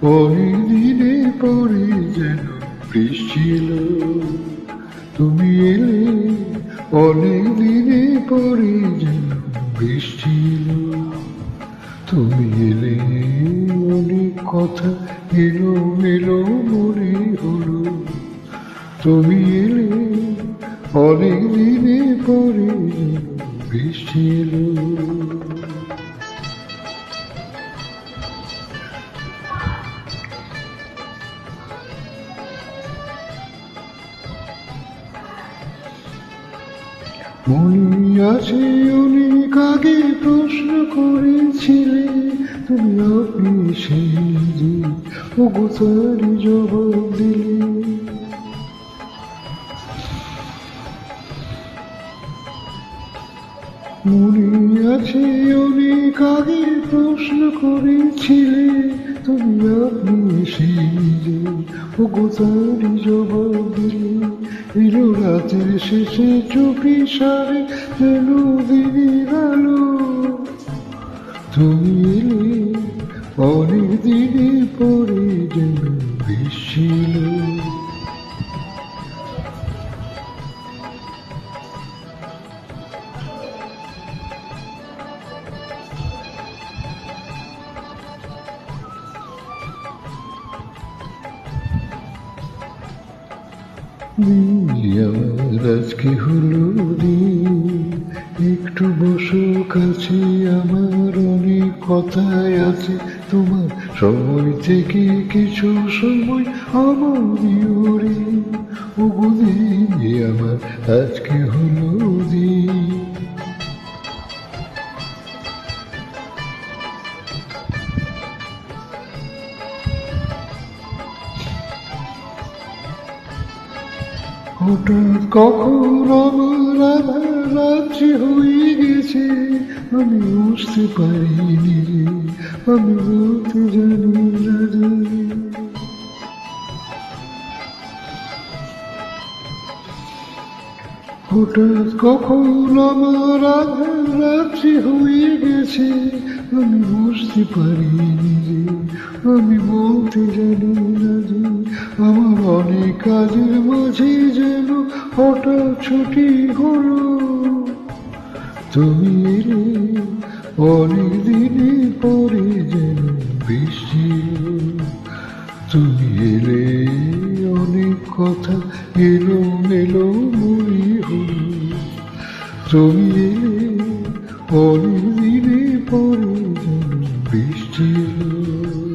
অনেক দিনে পরে যেন বৃষ্টি এলো, তুমি এলে। অনেক দিনে পরে যেন বৃষ্টি এলো, তুমি এলে। অনেক কথা এলো এলো মনে হলো, তুমি এলে। অনেক দিনে পরে যেন বৃষ্টি এলো। মনে আছে অনেক আগে প্রশ্ন করেছিলে তুমি, আপনি সেই যে ওগো তারই জবাব দিলে। মনে আছে অনেক আগে প্রশ্ন করেছিলে তুমি, আপনি সেই যে ওগো তারই জবাব দিলে। এলো রাতের শেষে চুপি সারে যেন দিনের আলো, তুমি এলে। অনেক দিনে পরে যেন বৃষ্টি এলো। আমার আজকে হলো দিন, একটু বসো কাছে, আমার অনেক কথাই আছে তোমার। সময় থেকে কিছু সময় আমার বিয়োরে, ওগো দিন আমার আজকে হলো দিন। হঠাৎ কখন আমার আধার রাত্রি হয়ে গেছে, আমি বুঝতে পারিনি রে, আমি বলতে জানি না রে। হঠাৎ কখন আমার আধার রাত্রি হয়ে গেছে, আমি বুঝতে পারিনি রে, আমি বলতে জানি না রে। আমার অনেক কাজের মাঝে যেন হঠাৎ ছুটি হলো, তুমি এলে। অনেক দিনে পরে যেন বৃষ্টি এলো, তুমি এলে। অনেক কথা এলো মেলো মনে হলো, তুমি এলে। অনেক দিনে পরে যেন বৃষ্টি এলো।